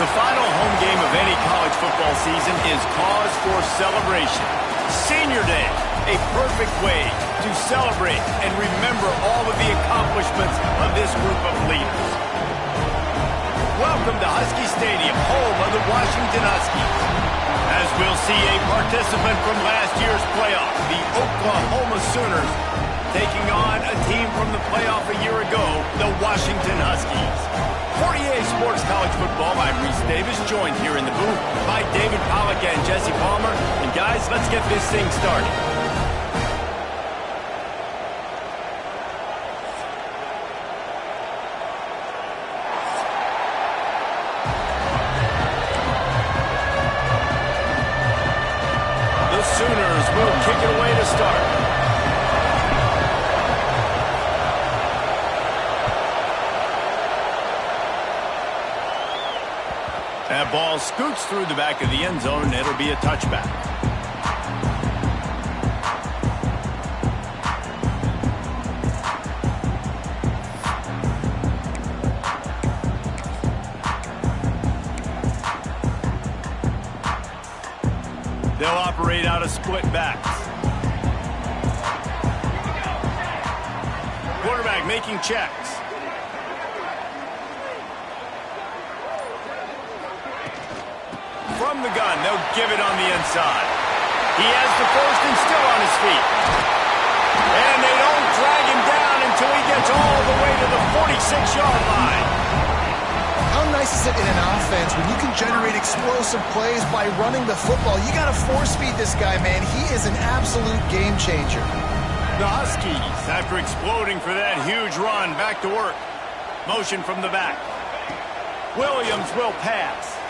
The final home game of any college football season is cause for celebration. Senior Day, a perfect way to celebrate and remember all of the accomplishments of this group of leaders. Welcome to Husky Stadium, home of the Washington Huskies. As we'll see a participant from last year's playoff, the Oklahoma Sooners, taking on a team from the playoff a year ago, the Washington Huskies. 48 Sports College Football, I'm Reese Davis, joined here in the booth by David Pollack and Jesse Palmer. And guys, let's get this thing started. The Sooners will kick it away to start. That ball scoots through the back of the end zone, and it'll be a touchback. They'll operate out of split backs. Quarterback making checks. From the gun, they'll give it on the inside. He has the first and still on his feet. And they don't drag him down until he gets all the way to the 46-yard line. How nice is it in an offense when you can generate explosive plays by running the football? You got to force-feed this guy, man. He is an absolute game changer. The Huskies, after exploding for that huge run, back to work. Motion from the back. Williams will pass.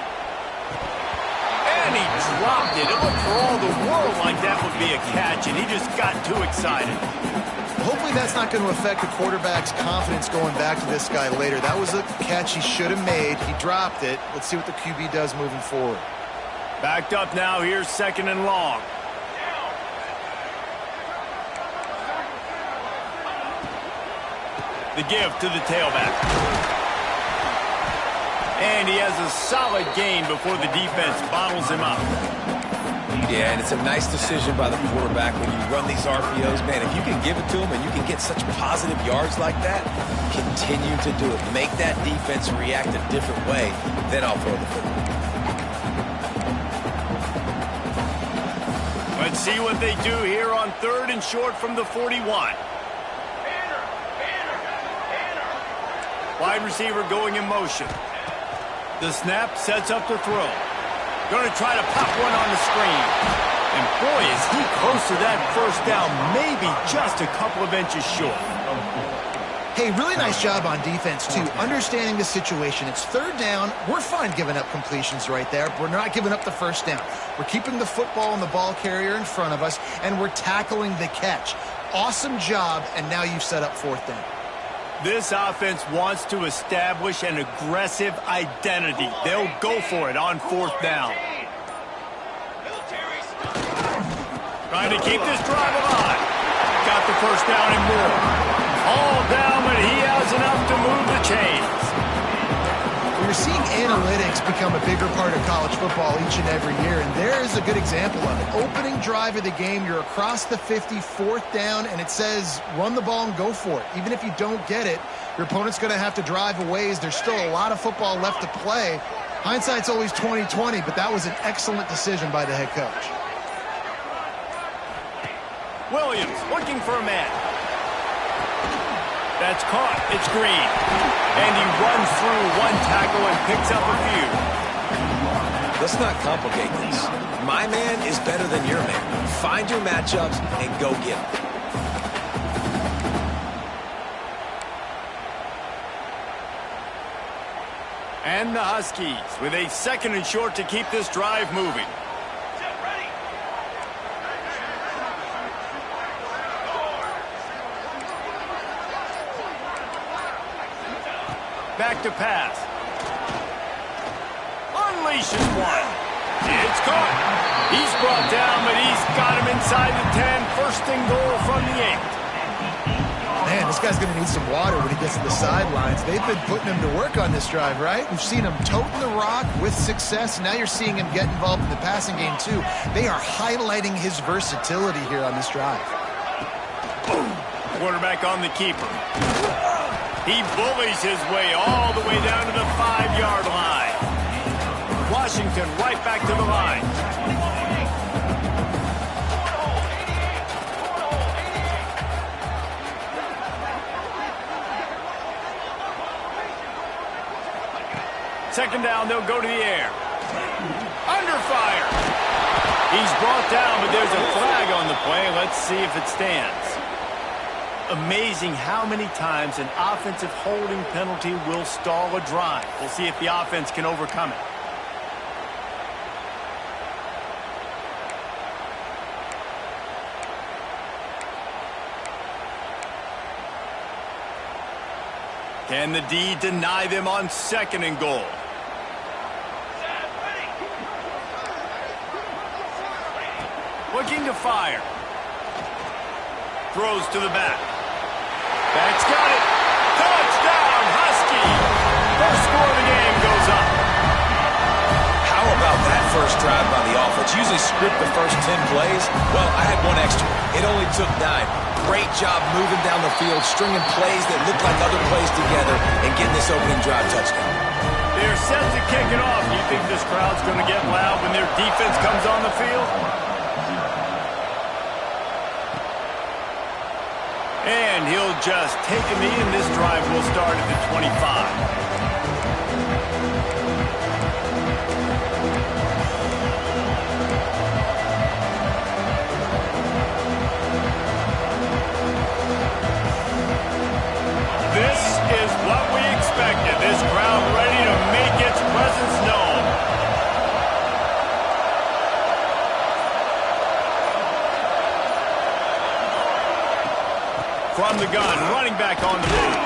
And he dropped it. It looked for all the world like that would be a catch, and he just got too excited. Hopefully that's not going to affect the quarterback's confidence going back to this guy later. That was a catch he should have made. He dropped it. Let's see what the QB does moving forward. Backed up now. Here's second and long. The give to the tailback. And he has a solid gain before the defense bottles him up. Yeah, and it's a nice decision by the quarterback when you run these RPOs. Man, if you can give it to him and you can get such positive yards like that, continue to do it. Make that defense react a different way, then I'll throw the football. Let's see what they do here on third and short from the 41. Wide receiver going in motion. The snap sets up the throw. Going to try to pop one on the screen. And boy, is he close to that first down, maybe just a couple of inches short. Hey, really nice job on defense, too. Understanding the situation. It's third down. We're fine giving up completions right there. We're not giving up the first down. We're keeping the football and the ball carrier in front of us, and we're tackling the catch. Awesome job, and now you've set up fourth down. This offense wants to establish an aggressive identity. They'll go for it on fourth down. Trying to keep this drive alive. Got the first down and more. All down, but he has enough to move the chains. We're seeing analytics become a bigger part of college football each and every year, and there is a good example of it. Opening drive of the game, you're across the 50, fourth down, and it says run the ball and go for it. Even if you don't get it, your opponent's going to have to drive a ways. There's still a lot of football left to play. Hindsight's always 20/20, but that was an excellent decision by the head coach. Williams looking for a man. That's caught. It's Green. And he runs through one tackle and picks up a few. Let's not complicate this. My man is better than your man. Find your matchups and go get them. And the Huskies with a second and short to keep this drive moving. Back to pass. Unleashes one. It's caught. He's brought down, but he's got him inside the 10. First and goal from the 8. Man, this guy's going to need some water when he gets to the sidelines. They've been putting him to work on this drive, right? We've seen him toting the rock with success. Now you're seeing him get involved in the passing game, too. They are highlighting his versatility here on this drive. Quarterback on the keeper. He bullies his way all the way down to the 5-yard line. Washington right back to the line. Second down, they'll go to the air. Under fire. He's brought down, but there's a flag on the play. Let's see if it stands. Amazing how many times an offensive holding penalty will stall a drive. We'll see if the offense can overcome it. Can the D deny them on 2nd and goal? Looking to fire. Throws to the back. Back's got it. Touchdown, Husky. First score of the game goes up. How about that first drive by the offense? Usually script the first 10 plays. Well, I had one extra. It only took 9. Great job moving down the field, stringing plays that look like other plays together, and getting this opening drive touchdown. They're set to kick it off. Do you think this crowd's going to get loud when their defense comes on the field? And he'll just take a knee, and this drive will start at the 25. This is what we expected. This crowd ready to make its presence known. From the gun, running back on the move.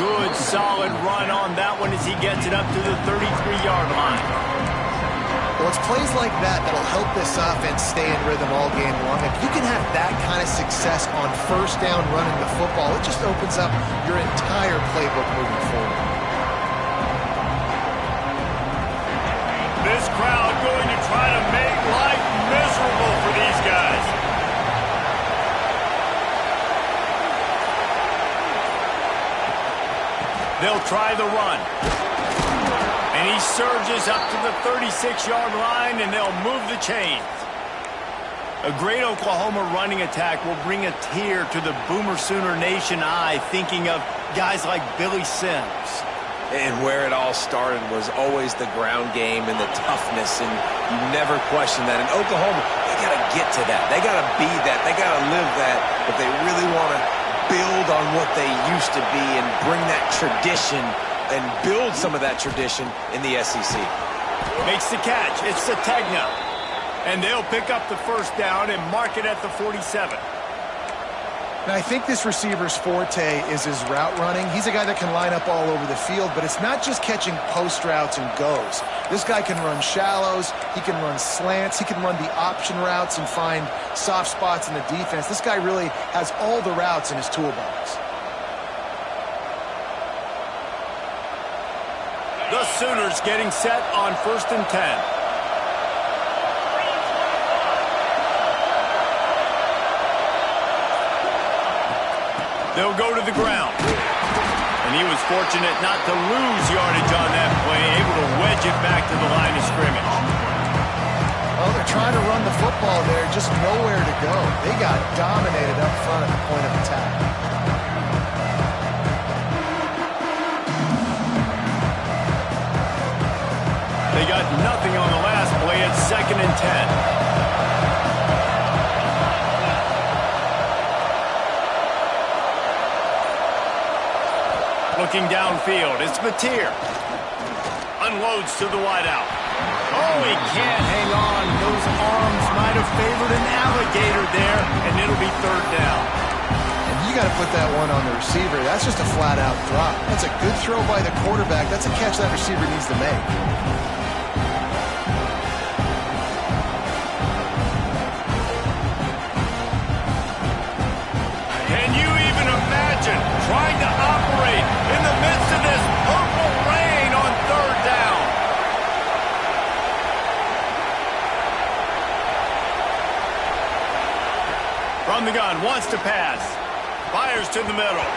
Good, solid run on that one as he gets it up to the 33-yard line. Well, it's plays like that that'll help this offense stay in rhythm all game long. If you can have that kind of success on first down running the football, it just opens up your entire playbook moving forward. This crowd going to try to make life miserable for these guys. They'll try the run. And he surges up to the 36-yard line, and they'll move the chains. A great Oklahoma running attack will bring a tear to the Boomer Sooner Nation eye, thinking of guys like Billy Sims. And where it all started was always the ground game and the toughness, and you never question that. In Oklahoma, they got to get to that. They got to be that. They got to live that. But they really want to build on what they used to be and bring that tradition and build some of that tradition in the SEC. Makes the catch. It's Sategna. And they'll pick up the first down and mark it at the 47. Now, I think this receiver's forte is his route running. He's a guy that can line up all over the field, but it's not just catching post routes and goes. This guy can run shallows, he can run slants, he can run the option routes and find soft spots in the defense. This guy really has all the routes in his toolbox. The Sooners getting set on 1st and 10. They'll go to the ground. And he was fortunate not to lose yardage on that play, able to wedge it back to the line of scrimmage. Well, they're trying to run the football there, just nowhere to go. They got dominated up front at the point of attack. They got nothing on the last play at 2nd and 10. Looking downfield, it's Mateer. Unloads to the wideout. Oh, he can't hang on. Those arms might have favored an alligator there, and it'll be 3rd down. And you got to put that one on the receiver. That's just a flat-out drop. That's a good throw by the quarterback. That's a catch that receiver needs to make. Can you even imagine From the gun, wants to pass. Fires to the middle.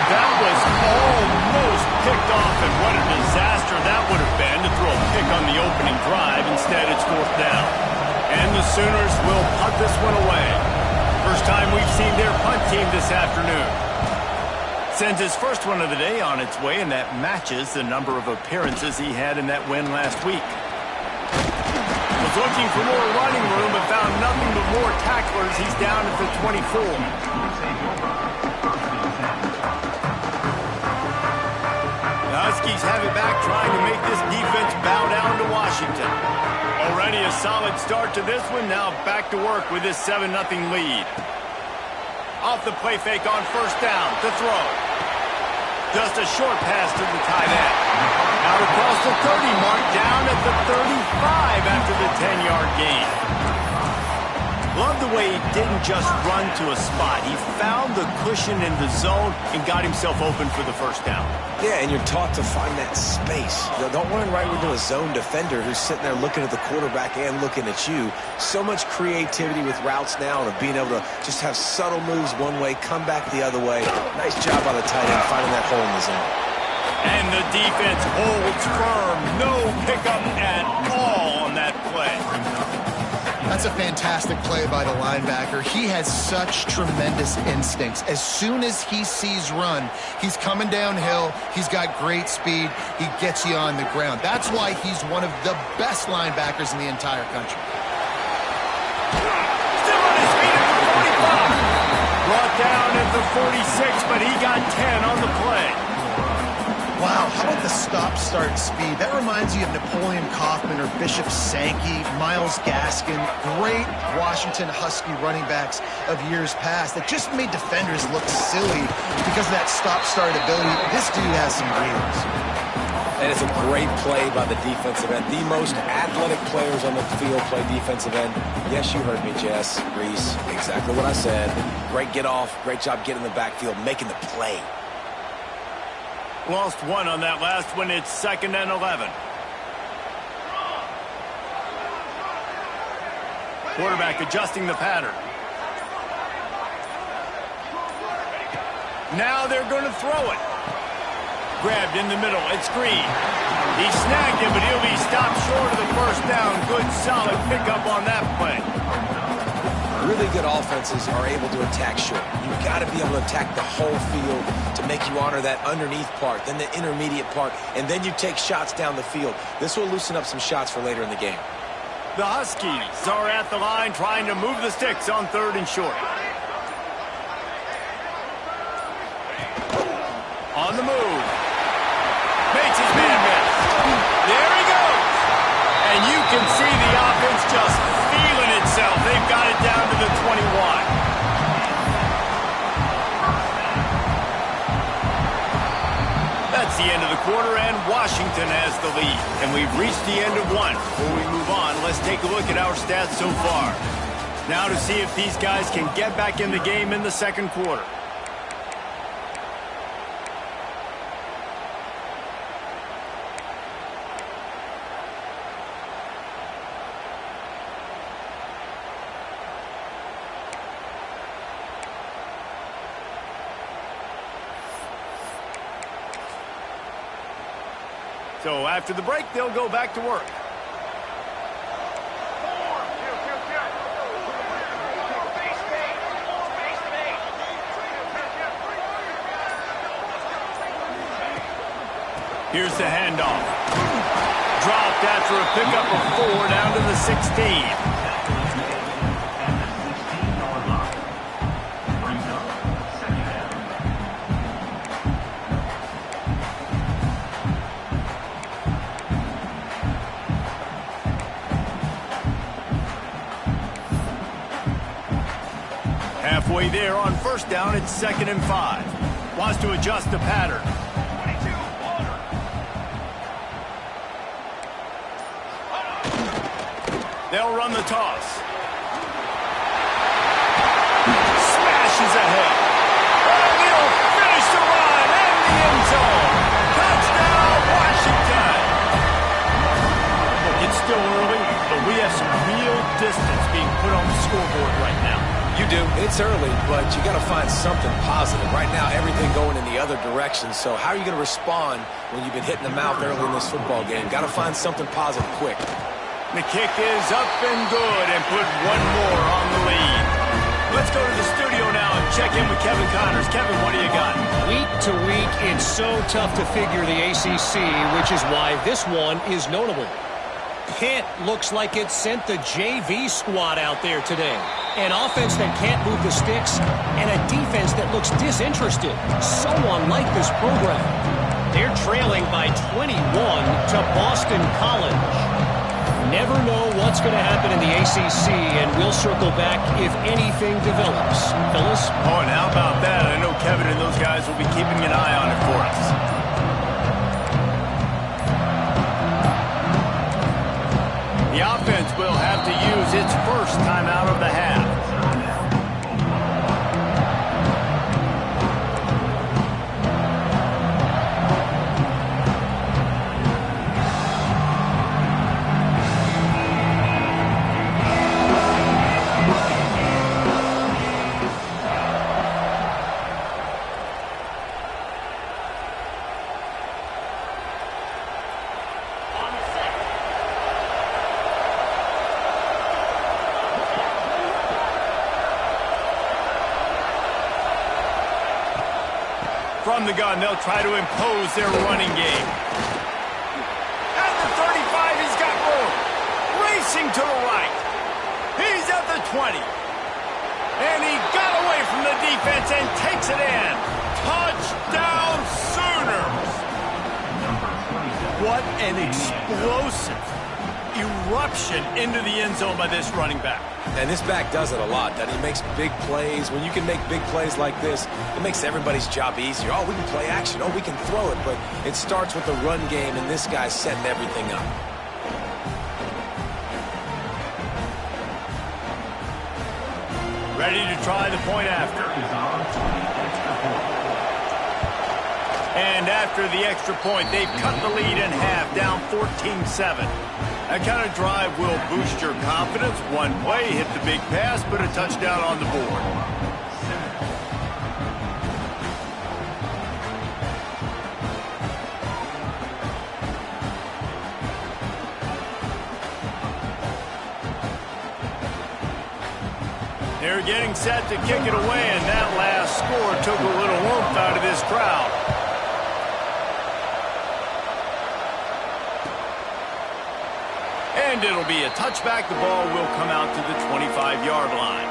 That was almost picked off, and what a disaster that would have been to throw a pick on the opening drive. Instead, it's 4th down. And the Sooners will punt this one away. First time we've seen their punt team this afternoon. Sends his first one of the day on its way, and that matches the number of appearances he had in that win last week. Was looking for more running room, but found nothing but more tacklers. He's down at the 24. The Huskies have it back, trying to make this defense bow down to Washington. Already a solid start to this one. Now back to work with this 7-0 lead. Off the play fake on 1st down to throw. Just a short pass to the tight end. Out across the 30 mark, down at the 35 after the 10-yard gain. Love the way he didn't just run to a spot. He found the cushion in the zone and got himself open for the 1st down. Yeah, and you're taught to find that space. Don't run right into a zone defender who's sitting there looking at the quarterback and looking at you. So much creativity with routes now and of being able to just have subtle moves one way, come back the other way. Nice job by the tight end finding that hole in the zone. And the defense holds firm. No pickup at all on that play. That's a fantastic play by the linebacker. He has such tremendous instincts. As soon as he sees run, he's coming downhill. He's got great speed. He gets you on the ground. That's why he's one of the best linebackers in the entire country. Still on his feet at the 45. Brought down at the 46, but he got 10 on the play. Wow, how about the stop-start speed? That reminds you of Napoleon Kaufman or Bishop Sankey, Myles Gaskin, great Washington Husky running backs of years past that just made defenders look silly because of that stop-start ability. This dude has some wheels. And it's a great play by the defensive end. The most athletic players on the field play defensive end. Yes, you heard me, Jess, Reese. Exactly what I said. Great get off. Great job getting in the backfield, making the play. Lost one on that last one. It's 2nd and 11. Quarterback adjusting the pattern. Now they're going to throw it. Grabbed in the middle. It's Green. He snagged him, but he'll be stopped short of the 1st down. Good, solid pickup on that play. Really good offenses are able to attack short. You've got to be able to attack the whole field to make you honor that underneath part, then the intermediate part, and then you take shots down the field. This will loosen up some shots for later in the game. The Huskies are at the line trying to move the sticks on 3rd and short. On the move. Makes his man miss. There he goes. And you can see the offense just feeling itself. They've got it down to the 21. That's the end of the quarter, and Washington has the lead. And we've reached the end of one. Before we move on, let's take a look at our stats so far. Now to see if these guys can get back in the game in the 2nd quarter. So after the break, they'll go back to work. Here's the handoff. Dropped after a pickup of 4 down to the 16. Halfway there on 1st down, it's 2nd and 5. Wants to adjust the pattern. They'll run the toss. Smashes ahead. And he'll finish the run in the end zone. Touchdown, Washington. Look, it's still early, but we have some real distance being put on the scoreboard right now. You do. It's early, but you got to find something positive. Right now, everything going in the other direction. So how are you going to respond when you've been hitting the mouth early in this football game? Got to find something positive quick. The kick is up and good and put one more on the lead. Let's go to the studio now and check in with Kevin Connors. Kevin, what do you got? Week to week, it's so tough to figure the ACC, which is why this one is notable. Pitt looks like it sent the JV squad out there today. An offense that can't move the sticks and a defense that looks disinterested. So unlike this program. They're trailing by 21 to Boston College. Never know what's going to happen in the ACC, and we'll circle back if anything develops. Phyllis? Oh, and how about that? I know Kevin and those guys will be keeping an eye on it for us. The offense will have to use its first timeout of the half. From the gun, they'll try to impose their running game. At the 35, he's got room. Racing to the right. He's at the 20. And he got away from the defense and takes it in. Touchdown, Sooners! What an explosive eruption into the end zone by this running back. And this back does it a lot, that he makes big plays. When you can make big plays like this, it makes everybody's job easier. Oh, we can play action. Oh, we can throw it. But it starts with the run game, and this guy's setting everything up. Ready to try the point after. And after the extra point, they've cut the lead in half, down 14-7. That kind of drive will boost your confidence. One play, hit the big pass, put a touchdown on the board. They're getting set to kick it away, and that last score took a little oomph out of this crowd. And it'll be a touchback. The ball will come out to the 25-yard line.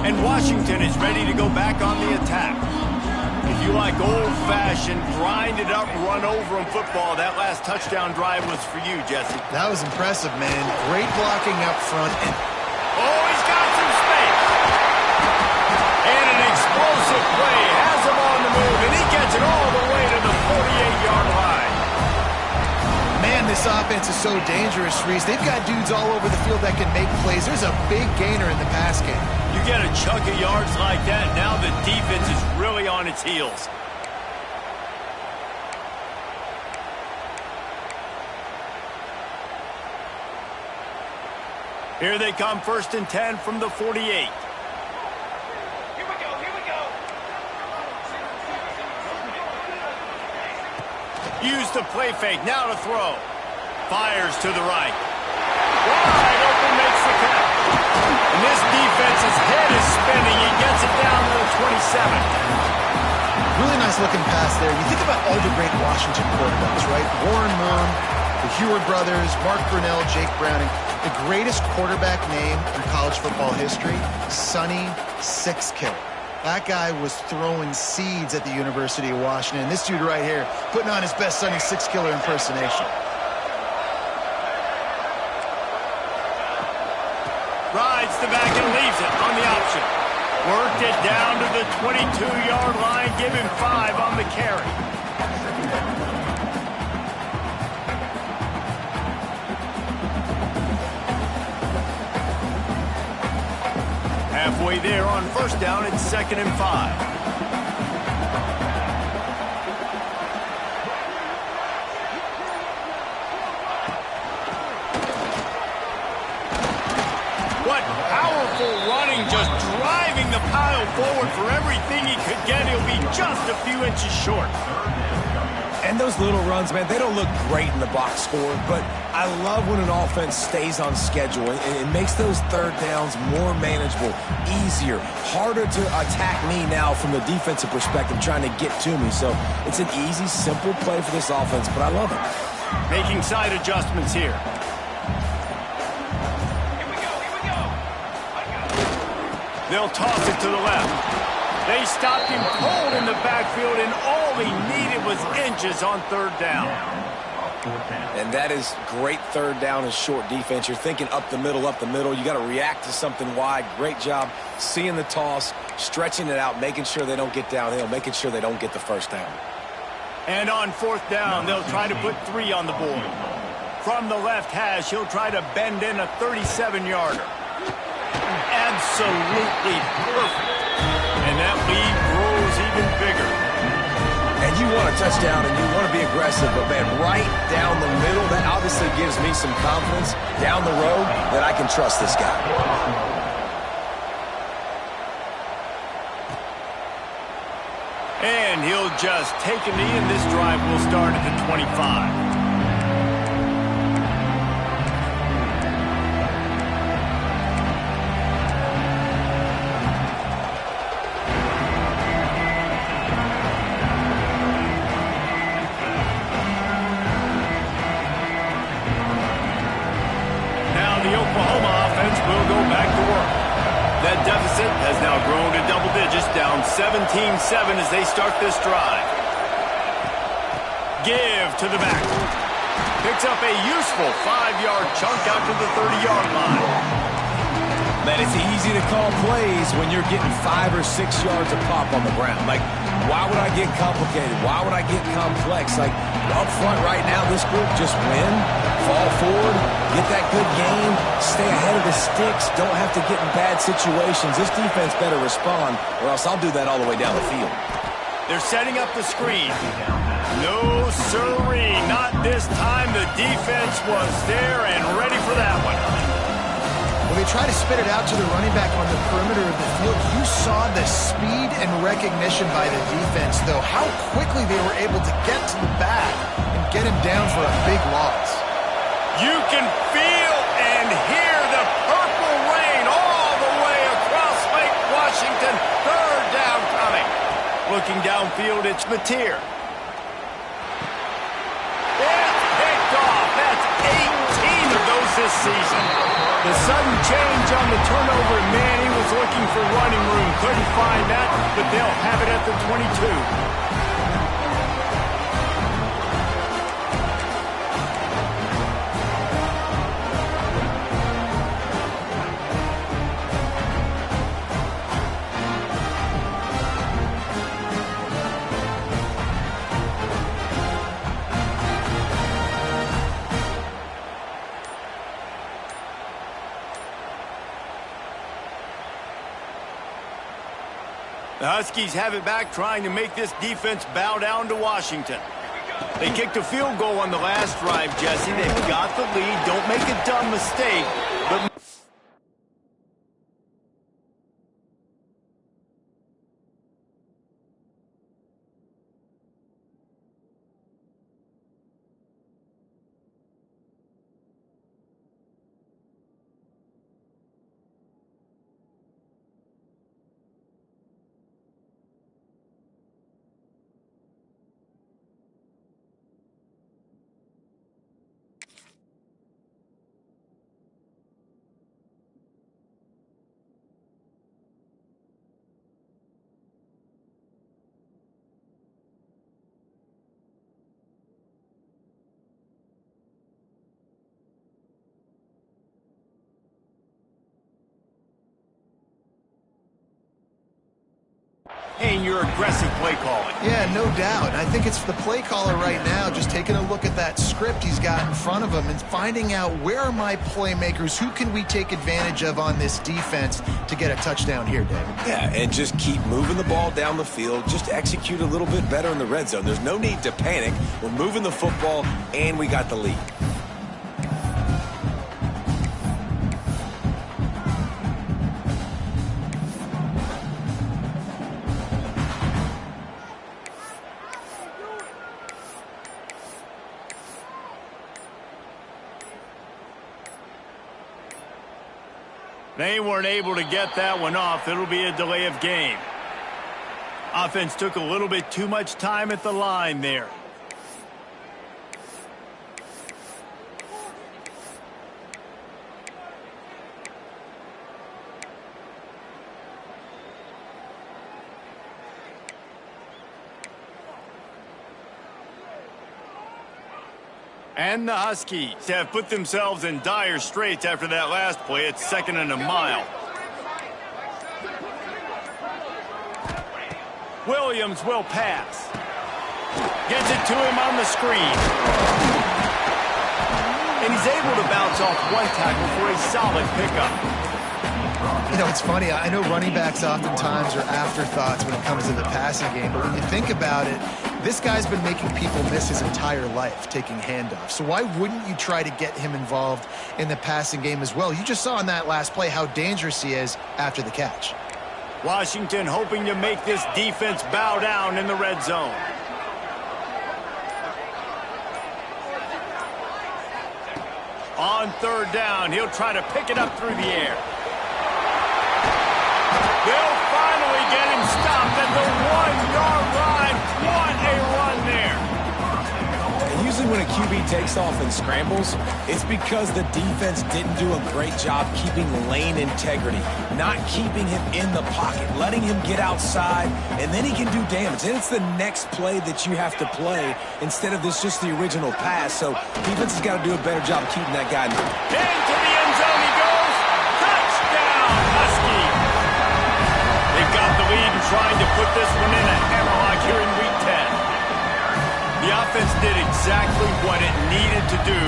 And Washington is ready to go back on the attack. If you like old-fashioned, grind-it-up, run-over-'em football, that last touchdown drive was for you, Jesse. That was impressive, man. Great blocking up front. And oh, he's got some space. And an explosive play has him on the move, and he gets it all the way to the 48-yard line. Man, this offense is so dangerous, Reese. They've got dudes all over the field that can make plays. There's a big gainer in the pass game. You get a chunk of yards like that, now the defense is really on its heels. Here they come, 1st and 10 from the 48. Here we go. Use the play fake, now to throw. Fires to the right. Wide open, makes the catch. And this defense's head is spinning. He gets it down to the 27. Really nice looking pass there. You think about all the great Washington quarterbacks, right? Warren Moon, the Heward brothers, Mark Brunell, Jake Browning. The greatest quarterback name in college football history, Sonny Sixkiller. That guy was throwing seeds at the University of Washington. And this dude right here, putting on his best Sonny Sixkiller impersonation. Rides the back and leaves it on the option. Worked it down to the 22-yard line. Give him 5 on the carry. Halfway there on first down, it's 2nd and 5. What powerful running, just driving the pile forward for everything he could get. He'll be just a few inches short. And those little runs, man, they don't look great in the box score, but I love when an offense stays on schedule and it makes those third downs more manageable, easier, harder to attack me now from the defensive perspective trying to get to me. So it's an easy, simple play for this offense, but I love it. Making side adjustments here. They'll toss it to the left. They stopped him cold in the backfield, and all he needed was inches on third down. And that is great third down and short defense. You're thinking up the middle, up the middle. You got to react to something wide. Great job seeing the toss, stretching it out, making sure they don't get downhill, making sure they don't get the first down. And on fourth down, they'll try to put 3 on the board. From the left hash, he'll try to bend in a 37-yarder. Absolutely perfect. And that lead grows even bigger. And you want a touchdown and you want to be aggressive, but man, right down the middle, that obviously gives me some confidence down the road that I can trust this guy. And he'll just take a knee, and this drive will start at the 25. That deficit has now grown to double digits, down 17-7 as they start this drive. Give to the back. Picks up a useful 5-yard chunk out to the 30-yard line. Man, it's easy to call plays when you're getting 5 or 6 yards of pop on the ground. Like, why would I get complicated? Why would I get complex? Like, up front right now, this group just win, fall forward, get that good game, stay ahead of the sticks, don't have to get in bad situations. This defense better respond, or else I'll do that all the way down the field. They're setting up the screen. No, sirree, not this time. The defense was there and ready for that one. When they try to spit it out to the running back on the perimeter of the field, you saw the speed and recognition by the defense, though, how quickly they were able to get to the back and get him down for a big loss. You can feel and hear the purple rain all the way across Lake Washington. Third down coming. Looking downfield, it's Mateer. It's picked off. That's 18 of those this season. The sudden change on the turnover, man, he was looking for running room. Couldn't find that, but they'll have it at the 22. The Huskies have it back, trying to make this defense bow down to Washington. They kicked a field goal on the last drive, Jesse. They've got the lead. Don't make a dumb mistake. But maintaining your aggressive play calling. Yeah, no doubt. I think it's the play caller right now just taking a look at that script he's got in front of him and finding out where are my playmakers, who can we take advantage of on this defense to get a touchdown here, David. Yeah, and just keep moving the ball down the field. Just execute a little bit better in the red zone. There's no need to panic. We're moving the football, and we got the lead. They weren't able to get that one off. It'll be a delay of game. Offense took a little bit too much time at the line there. And the Huskies have put themselves in dire straits after that last play. It's 2nd and a mile. Williams will pass. Gets it to him on the screen. And he's able to bounce off one tackle for a solid pickup. You know, it's funny. I know running backs oftentimes are afterthoughts when it comes to the passing game, but when you think about it, this guy's been making people miss his entire life taking handoffs. So why wouldn't you try to get him involved in the passing game as well? You just saw in that last play how dangerous he is after the catch. Washington hoping to make this defense bow down in the red zone. On 3rd down, he'll try to pick it up through the air. They'll finally get him stopped at the 1-yard line. What a run there. And usually when a QB takes off and scrambles, it's because the defense didn't do a great job keeping lane integrity, not keeping him in the pocket, letting him get outside, and then he can do damage. And it's the next play that you have to play instead of this just the original pass. So defense has got to do a better job of keeping that guy in. Into the end zone he goes. Touchdown, Huskies. They've got the lead and trying to put this one in a hammerlock here in Week 10. The offense did exactly what it needed to do,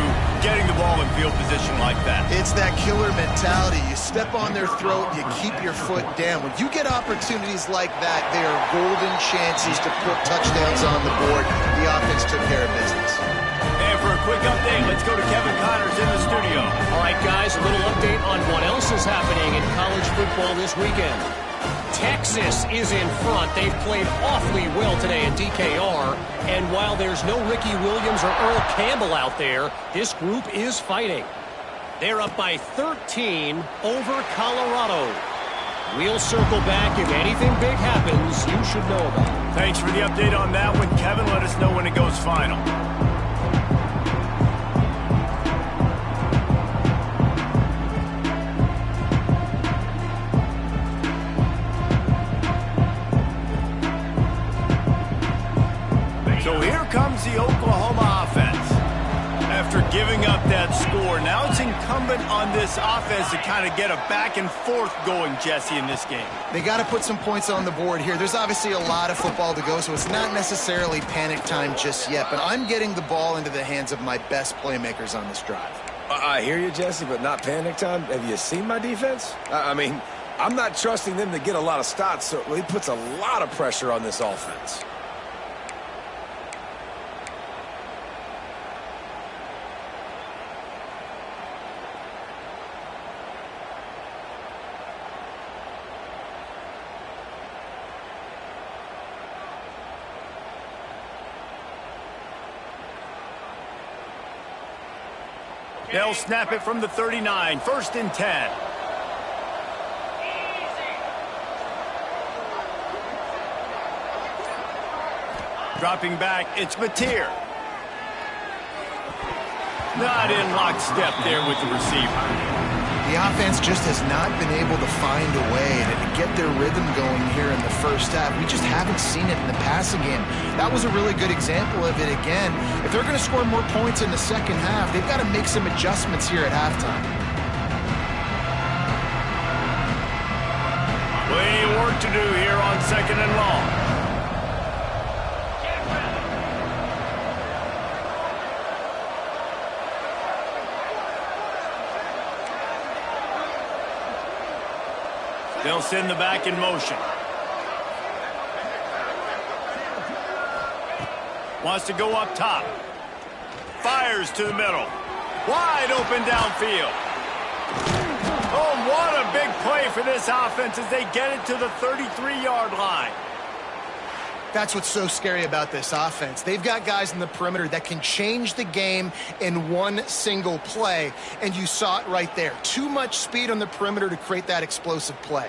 getting the ball in field position like that. It's that killer mentality. You step on their throat, you keep your foot down. When you get opportunities like that, they are golden chances to put touchdowns on the board. The offense took care of business. And for a quick update, let's go to Kevin Connors in the studio. All right, guys, a little update on what else is happening in college football this weekend. Texas is in front. They've played awfully well today in DKR. And while there's no Ricky Williams or Earl Campbell out there, this group is fighting. They're up by 13 over Colorado. We'll circle back. If anything big happens, you should know about it. Thanks for the update on that one, Kevin. Let us know when it goes final. So here comes the Oklahoma offense. After giving up that score, now it's incumbent on this offense to kind of get a back and forth going, Jesse, in this game. They got to put some points on the board here. There's obviously a lot of football to go, so it's not necessarily panic time just yet, but I'm getting the ball into the hands of my best playmakers on this drive. I hear you, Jesse, but not panic time. Have you seen my defense? I mean, I'm not trusting them to get a lot of stops, so he puts a lot of pressure on this offense. They'll snap it from the 39, 1st and 10. Dropping back, it's Mateer. Not in lockstep there with the receiver. The offense just has not been able to find a way to get their rhythm going here in the first half. We just haven't seen it in the passing game. That was a really good example of it again. If they're going to score more points in the second half, they've got to make some adjustments here at halftime. They work to do here on 2nd and long. They'll send the back in motion. Wants to go up top. Fires to the middle. Wide open downfield. Oh, what a big play for this offense as they get it to the 33-yard line. That's what's so scary about this offense. They've got guys in the perimeter that can change the game in one single play, and you saw it right there. Too much speed on the perimeter to create that explosive play.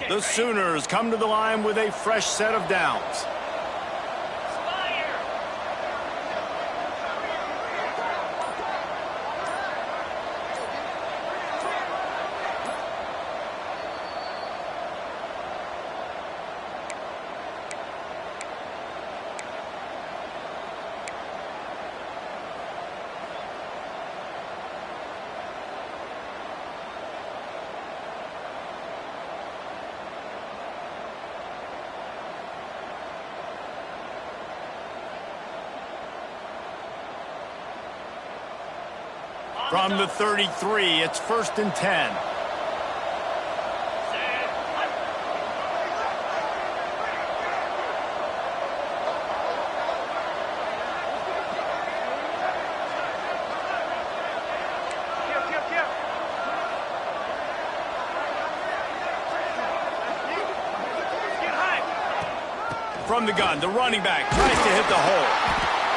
The Sooners come to the line with a fresh set of downs. From the 33, it's 1st and 10. From the gun, the running back tries to hit the hole.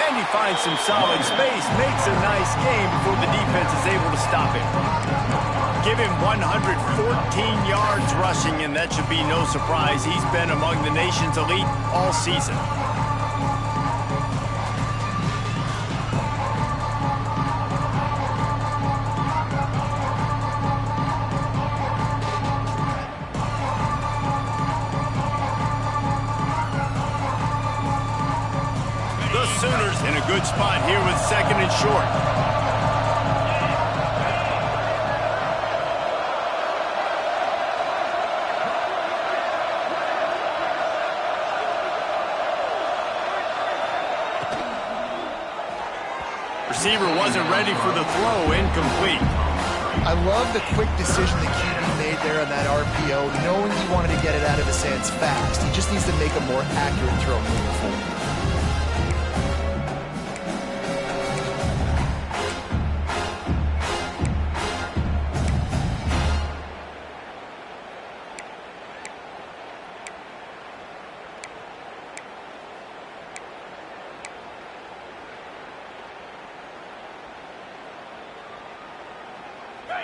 And he finds some solid space, makes a nice game before the defense is able to stop him. Give him 114 yards rushing, and that should be no surprise. He's been among the nation's elite all season. Sooners in a good spot here with 2nd and short. Receiver wasn't ready for the throw, incomplete. I love the quick decision the QB made there on that RPO, knowing he wanted to get it out of his hands fast. He just needs to make a more accurate throw moving forward.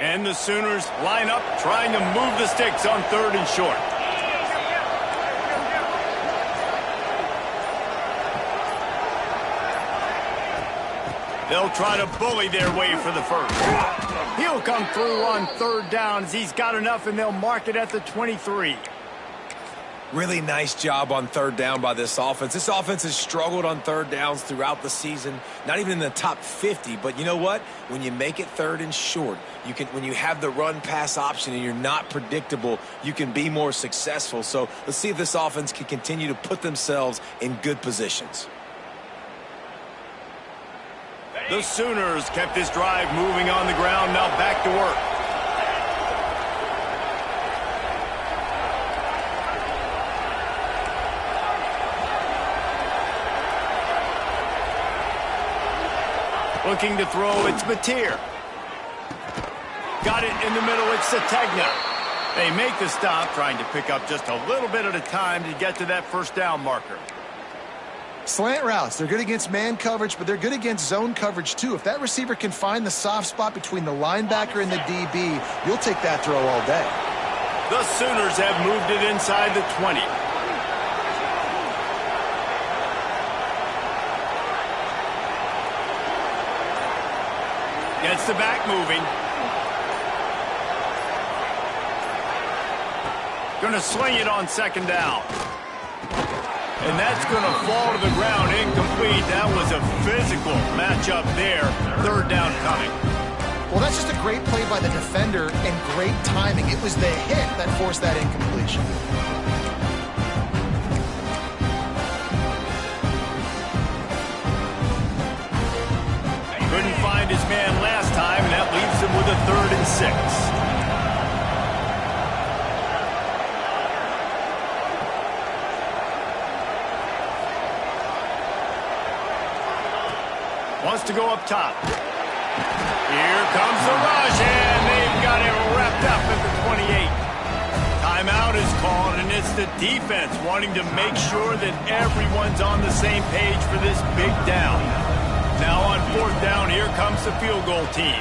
And the Sooners line up, trying to move the sticks on 3rd and short. They'll try to bully their way for the first. He'll come through on 3rd down as he's got enough, and they'll mark it at the 23. Really nice job on 3rd down by this offense. This offense has struggled on 3rd downs throughout the season, not even in the top 50. But you know what? When you make it 3rd and short, when you have the run-pass option and you're not predictable, you can be more successful. So let's see if this offense can continue to put themselves in good positions. The Sooners kept this drive moving on the ground. Now back to work. Looking to throw, it's Mateer. Got it in the middle, it's Sategna. They make the stop, trying to pick up just a little bit at a time to get to that 1st down marker. Slant routes, they're good against man coverage, but they're good against zone coverage too. If that receiver can find the soft spot between the linebacker and the DB, you'll take that throw all day. The Sooners have moved it inside the 20. Gets the back moving. Going to sling it on 2nd down. And that's going to fall to the ground, incomplete. That was a physical matchup there. 3rd down coming. Well, that's just a great play by the defender and great timing. It was the hit that forced that incompletion. Couldn't find his man last time, and that leaves him with a 3rd and 6. Wants to go up top. Here comes the rush, and they've got him wrapped up at the 28. Timeout is called, and it's the defense wanting to make sure that everyone's on the same page for this big down. Now on 4th down, here comes the field goal team.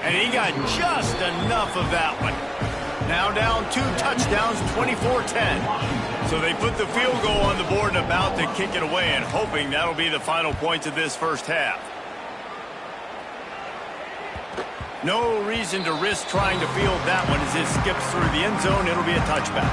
And he got just enough of that one. Now down 2 touchdowns, 24-10. So they put the field goal on the board and about to kick it away, and hoping that'll be the final points of this first half. No reason to risk trying to field that one as it skips through the end zone. It'll be a touchback.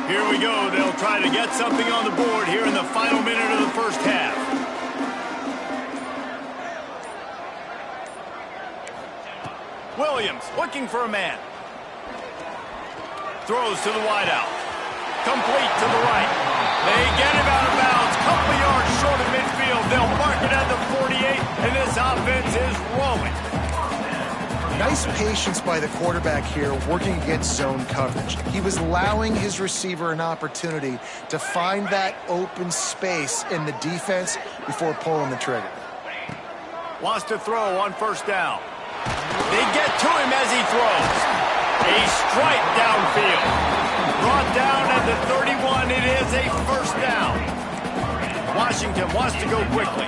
Here we go. They'll try to get something on the board here in the final minute of the first half. Williams looking for a man. Throws to the wideout. Complete to the right. They get him out of bounds. Couple yards short of midfield. They'll mark it at the 48, and this offense is rolling. Nice patience by the quarterback here working against zone coverage. He was allowing his receiver an opportunity to find that open space in the defense before pulling the trigger. Wants to throw on 1st down. They get to him as he throws. A strike downfield. Brought down at the 31. It is a 1st down. Washington wants to go quickly.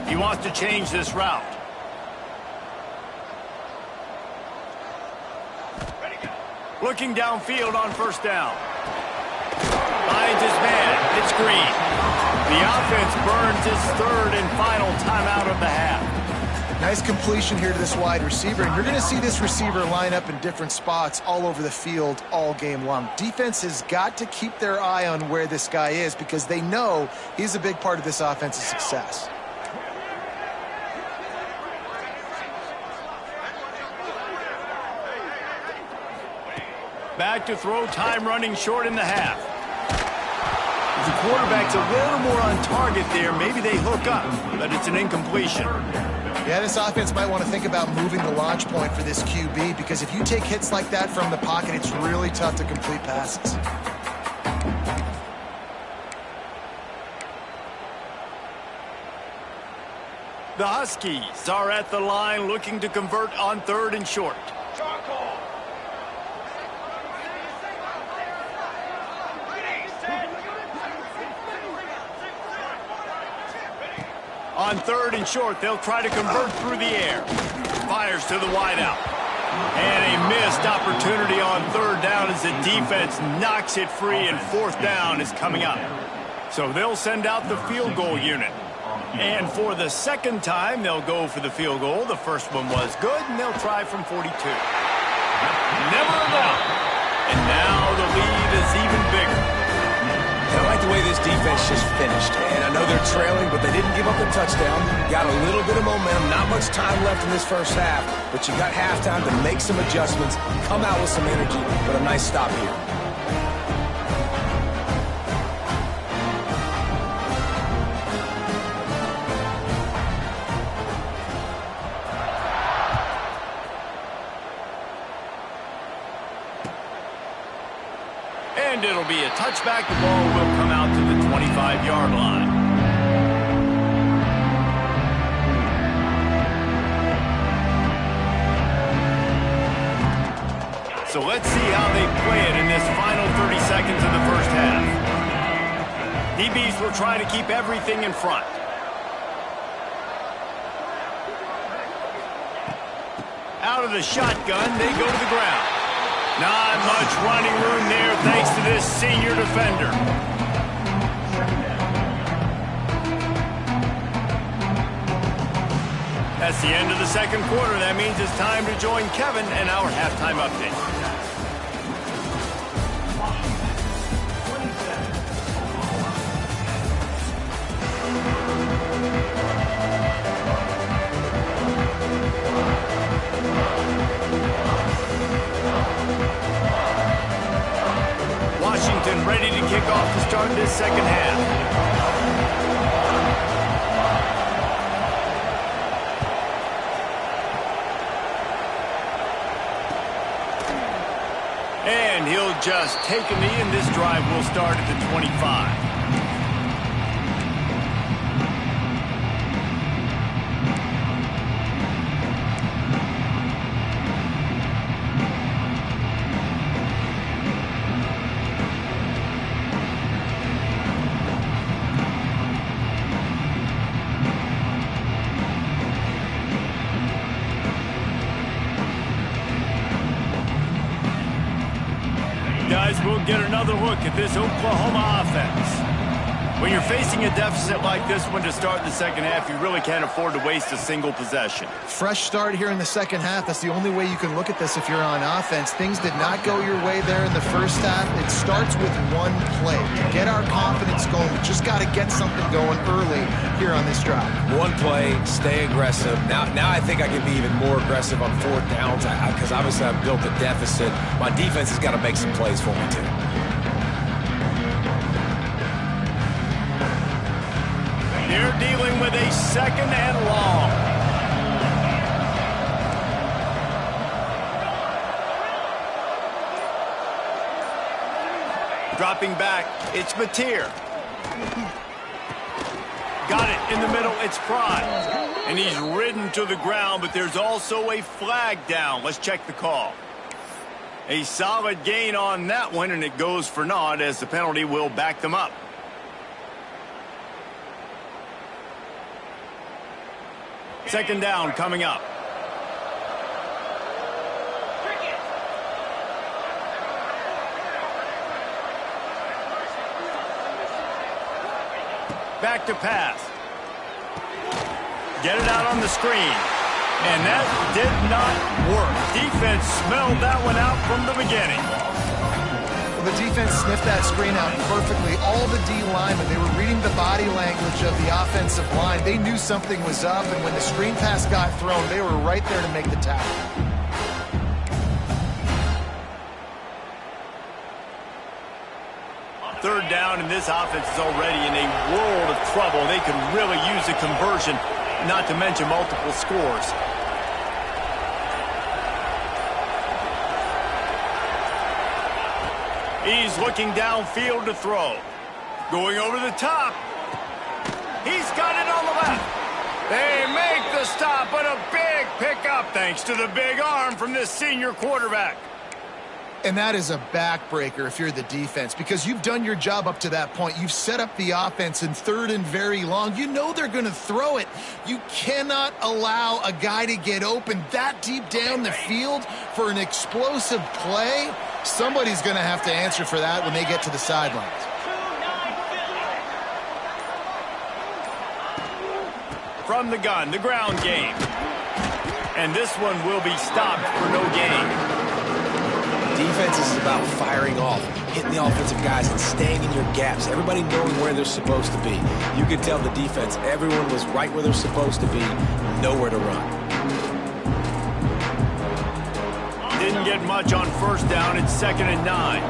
He wants to change this route. Looking downfield on 1st down. Finds his man. It's Green. The offense burns his 3rd and final timeout of the half. Nice completion here to this wide receiver, and you're going to see this receiver line up in different spots all over the field all game long. Defense has got to keep their eye on where this guy is because they know he's a big part of this offense's success. Back to throw, time running short in the half. If the quarterback's a little more on target there, maybe they hook up, but it's an incompletion. Yeah, this offense might want to think about moving the launch point for this QB because if you take hits like that from the pocket, it's really tough to complete passes. The Huskies are at the line looking to convert on 3rd and short. On 3rd and short, they'll try to convert through the air. Fires to the wideout. And a missed opportunity on 3rd down as the defense knocks it free, and 4th down is coming up. So they'll send out the field goal unit. And for the 2nd time, they'll go for the field goal. The first one was good, and they'll try from 42. Never a doubt. And now the lead is even bigger. I like the way this defense just finished. And I know they're trailing, but they didn't give up the touchdown. Got a little bit of momentum. Not much time left in this first half, but you got halftime to make some adjustments, come out with some energy, but a nice stop here. And it'll be a touchback. The ball will come out to the 25-yard line. So let's see how they play it in this final 30 seconds of the first half. DBs will try to keep everything in front. Out of the shotgun, they go to the ground. Not much running room there thanks to this senior defender. That's the end of the second quarter. That means it's time to join Kevin and our halftime update. Washington ready to kick off to start this second half. And he'll just take a knee, and this drive will start at the 25. Guys, we'll get another look at this Oklahoma offense. When you're facing a deficit like this one to start the second half, you really can't afford to waste a single possession. Fresh start here in the second half. That's the only way you can look at this if you're on offense. Things did not go your way there in the first half. It starts with one play. To get our confidence going, we just got to get something going early here on this drive. One play, stay aggressive. Now I think I can be even more aggressive on fourth downs because obviously I've built a deficit. My defense has got to make some plays for me too. They're dealing with a second and long. Dropping back, it's Mateer. Got it in the middle, it's Pride. And he's ridden to the ground, but there's also a flag down. Let's check the call. A solid gain on that one, and it goes for naught as the penalty will back them up. Second down coming up. Back to pass. Get it out on the screen. And that did not work. Defense smelled that one out from the beginning. The defense sniffed that screen out perfectly. All the D linemen, they were reading the body language of the offensive line. They knew something was up, and when the screen pass got thrown, they were right there to make the tackle. Third down, and this offense is already in a world of trouble. They could really use a conversion, not to mention multiple scores. He's looking downfield to throw. Going over the top. He's got it on the left. They make the stop, but a big pickup thanks to the big arm from this senior quarterback. And that is a backbreaker if you're the defense, because you've done your job up to that point. You've set up the offense in third and very long. You know they're going to throw it. You cannot allow a guy to get open that deep down the field for an explosive play. Somebody's going to have to answer for that when they get to the sidelines. From the gun, the ground game. And this one will be stopped for no gain. Defense is about firing off, hitting the offensive guys, and staying in your gaps. Everybody knowing where they're supposed to be. You can tell the defense, everyone was right where they're supposed to be, nowhere to run. Didn't get much on first down. It's 2nd and 9.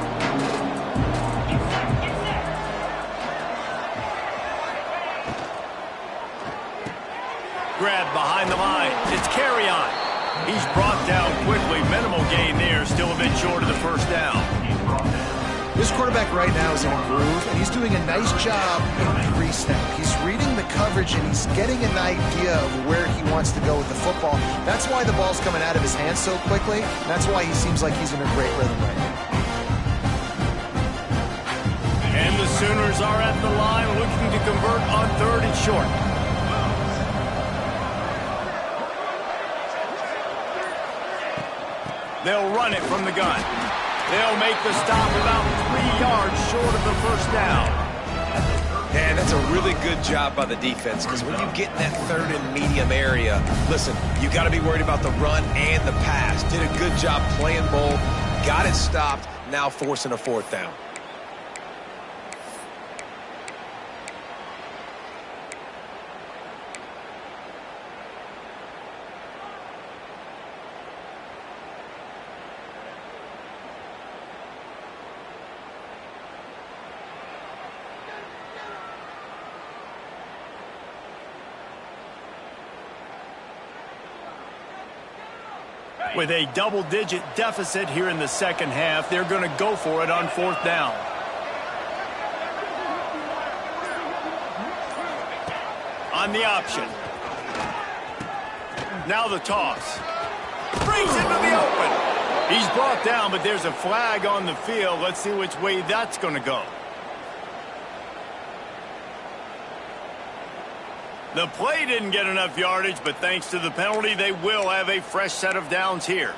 Grab behind the line. It's carry on. He's brought down quickly. Minimal gain there. Still a bit short of the first down. This quarterback right now is in a groove, and he's doing a nice job in pre-snap. He's reading the coverage, and he's getting an idea of where he wants to go with the football. That's why the ball's coming out of his hands so quickly. That's why he seems like he's in a great rhythm right now. And the Sooners are at the line looking to convert on 3rd and short. They'll run it from the gun. They'll make the stop about 3 yards short of the first down. And that's a really good job by the defense, because when you get in that third and medium area, listen, you got to be worried about the run and the pass. Did a good job playing both, got it stopped, now forcing a fourth down. With a double-digit deficit here in the second half, they're going to go for it on fourth down. On the option. Now the toss. Brings into the open. He's brought down, but there's a flag on the field. Let's see which way that's going to go. The play didn't get enough yardage, but thanks to the penalty, they will have a fresh set of downs here.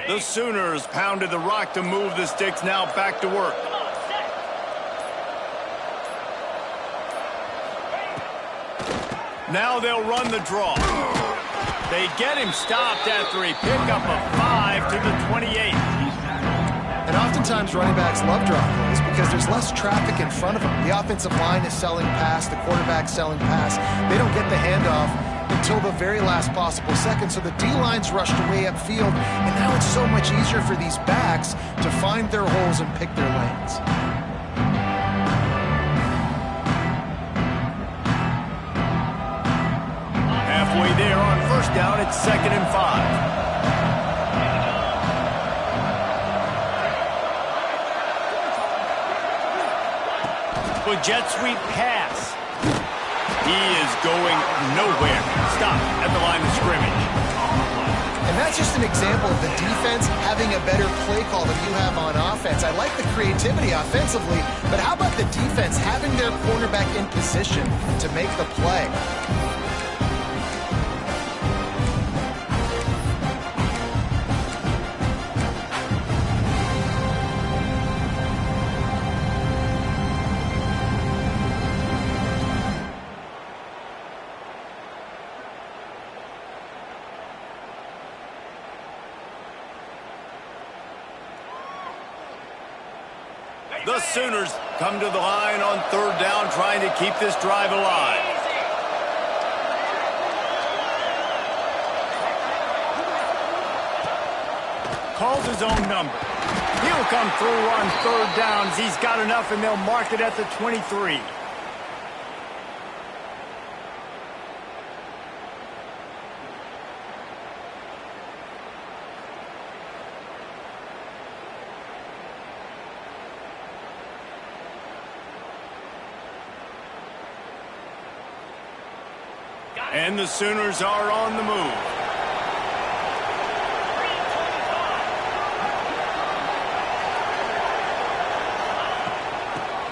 The Sooners pounded the rock to move the sticks, now back to work. Now they'll run the draw. They get him stopped after a pickup of 5 to the 28. And oftentimes running backs love draw plays because there's less traffic in front of them. The offensive line is selling pass, the quarterback's selling pass. They don't get the handoff until the very last possible second, so the D-line's rushed away upfield, and now it's so much easier for these backs to find their holes and pick their lanes. Halfway there on first down, it's 2nd and 5. A jet sweep pass. He is going nowhere. Stop at the line of scrimmage. And that's just an example of the defense having a better play call than you have on offense. I like the creativity offensively, but how about the defense having their cornerback in position to make the play? The Sooners come to the line on third down, trying to keep this drive alive. Calls his own number. He'll come through on third downs. He's got enough, and they'll mark it at the 23. And the Sooners are on the move.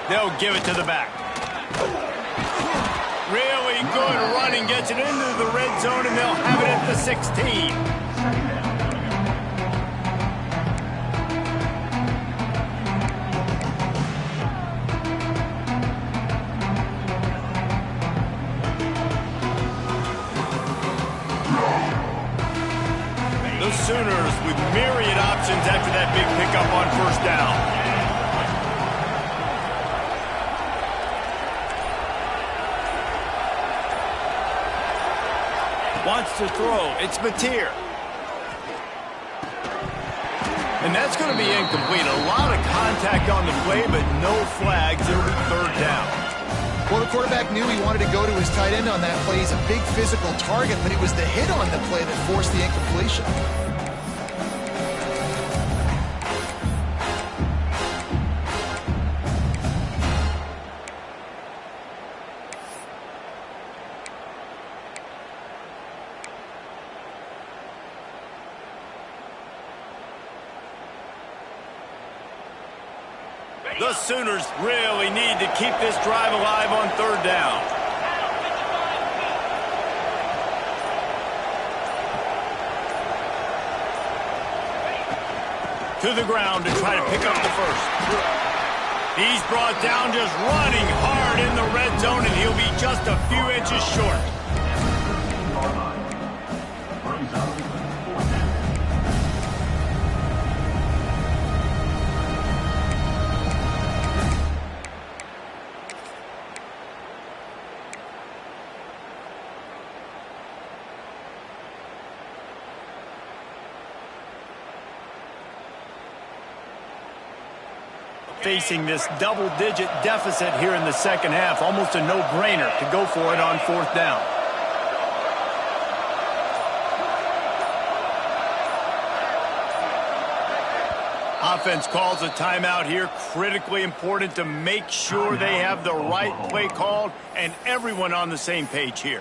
They'll give it to the back. Really good running, gets it into the red zone, and they'll have it at the 16. The Sooners with myriad options after that big pickup on first down. Wants to throw. It's Mateer. And that's going to be incomplete. A lot of contact on the play, but no flags. It'll be third down. Well, the quarterback knew he wanted to go to his tight end on that play. He's a big physical target, but it was the hit on the play that forced the incompletion. The Sooners really need to keep this drive alive on third down. To the ground to try to pick up the first. He's brought down just running hard in the red zone, and he'll be just a few inches short. Facing this double-digit deficit here in the second half. Almost a no-brainer to go for it on fourth down. Offense calls a timeout here. Critically important to make sure they have the right play called and everyone on the same page here.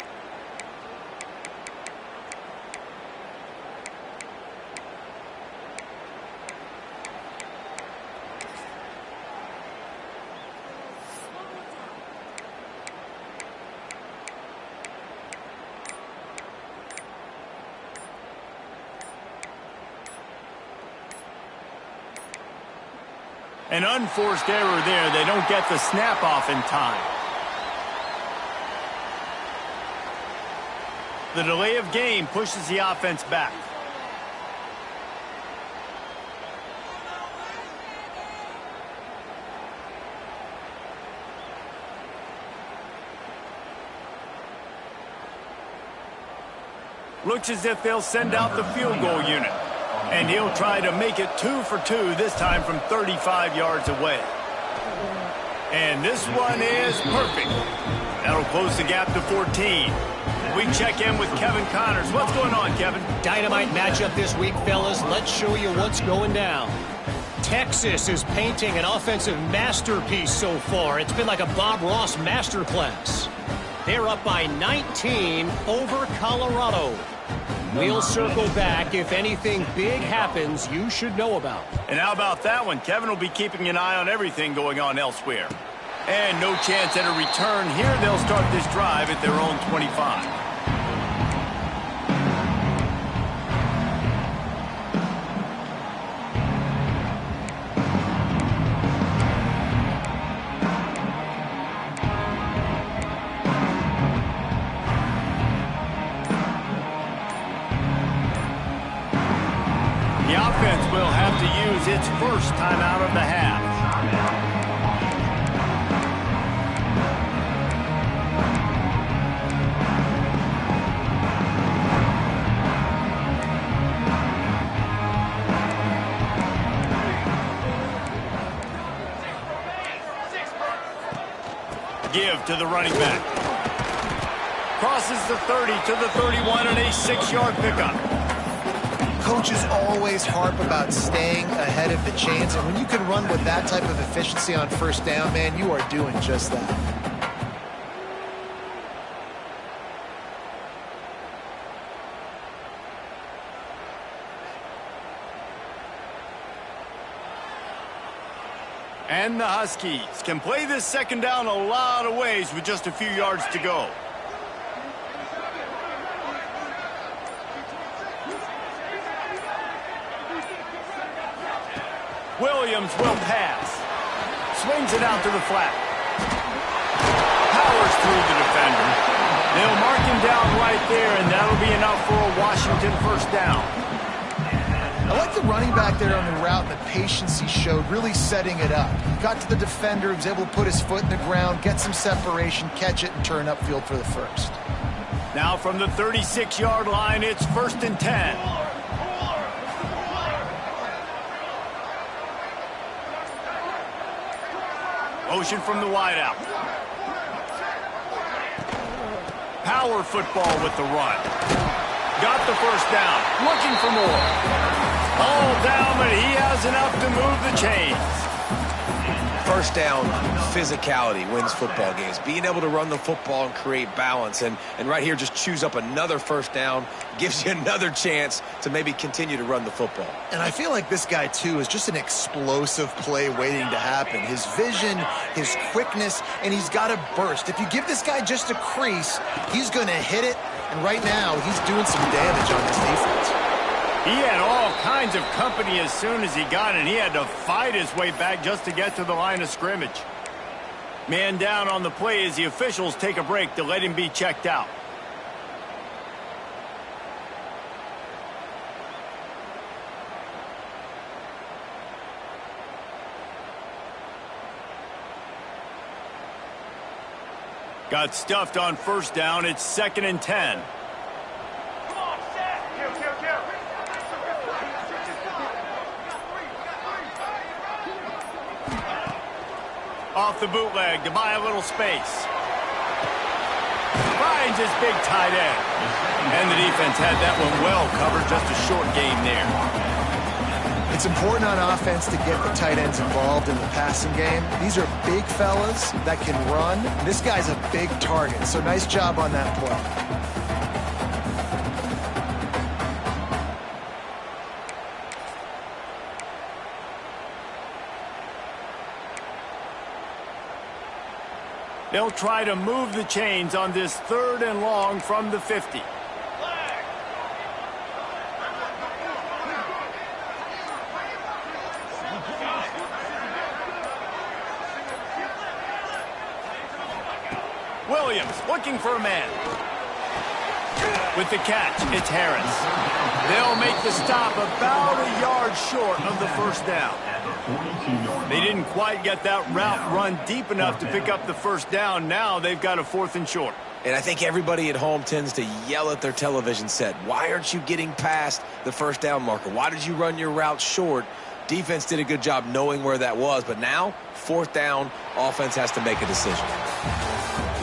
An unforced error there. They don't get the snap off in time. The delay of game pushes the offense back. Looks as if they'll send out the field goal unit. And he'll try to make it 2 for 2, this time from 35 yards away. And this one is perfect. That'll close the gap to 14. We check in with Kevin Connors. What's going on, Kevin? Dynamite matchup this week, fellas. Let's show you what's going down. Texas is painting an offensive masterpiece so far. It's been like a Bob Ross masterclass. They're up by 19 over Colorado. We'll circle back if anything big happens you should know about. And how about that one? Kevin will be keeping an eye on everything going on elsewhere. And no chance at a return here. They'll start this drive at their own 25. Will have to use its first timeout of the half. Give to the running back. Crosses the 30 to the 31 and a 6-yard pickup. Coaches always harp about staying ahead of the chains, and when you can run with that type of efficiency on first down, man, you are doing just that. And the Huskies can play this second down a lot of ways with just a few yards to go. Williams will pass. Swings it out to the flat. Powers through the defender. They'll mark him down right there, and that'll be enough for a Washington first down. I like the running back there on the route and the patience he showed, really setting it up. Got to the defender, was able to put his foot in the ground, get some separation, catch it, and turn upfield for the first. Now from the 36-yard line, it's 1st and 10. Motion from the wideout. Power football with the run. Got the first down. Looking for more. All down, but he has enough to move the chains. First down physicality wins football games. Being able to run the football and create balance. And right here, just choose up another first down, gives you another chance to maybe continue to run the football. And I feel like this guy, too, is just an explosive play waiting to happen. His vision, his quickness, and he's got a burst. If you give this guy just a crease, he's going to hit it. And right now, he's doing some damage on this defense. He had all kinds of company as soon as he got it. He had to fight his way back just to get to the line of scrimmage. Man down on the play as the officials take a break to let him be checked out. Got stuffed on first down. It's 2nd and 10. Come on, set. Kill. Off the bootleg to buy a little space. Finds his big tight end. And the defense had that one well covered. Just a short game there. It's important on offense to get the tight ends involved in the passing game. These are big fellas that can run. This guy's a big target, so nice job on that play. They'll try to move the chains on this 3rd and long from the 50. Williams looking for a man. With the catch, it's Harris. They'll make the stop about a yard short of the first down. They didn't quite get that route run deep enough to pick up the first down. Now they've got a 4th and short. And I think everybody at home tends to yell at their television set. Why aren't you getting past the first down marker? Why did you run your route short? Defense did a good job knowing where that was. But now, 4th down, offense has to make a decision.